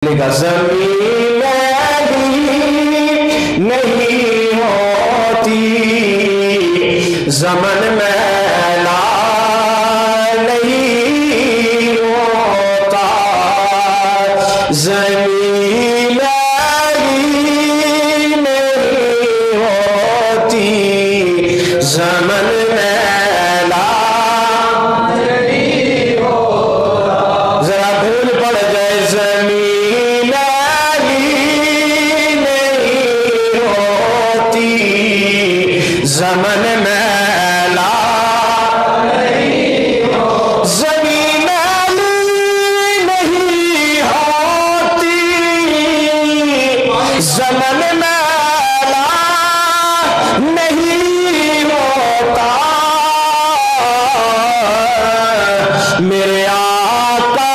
زمین نہیں ہوتی زمن میلا نہیں ہوتا زمین نہیں ہوتی زمن میلا نہیں ہوتا ذرا بھول پڑ جائے زمین زمن میلا نہیں ہو زمین میلی نہیں ہوتی زمن میلا نہیں ہوتا میرے آقا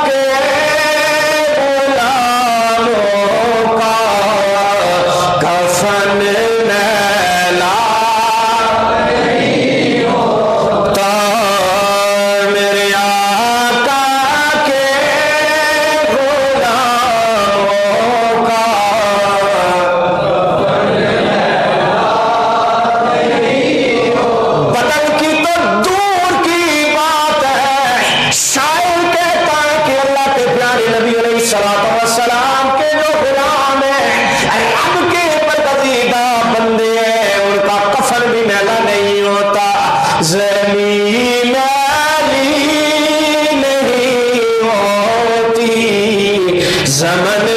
کے غلاموں کا کفن میلا السلام کے جو غلام ہیں رب کے پسندیدہ بندے ہیں ان کا کفن بھی میلا نہیں ہوتا زمین میلی نہیں ہوتی زمن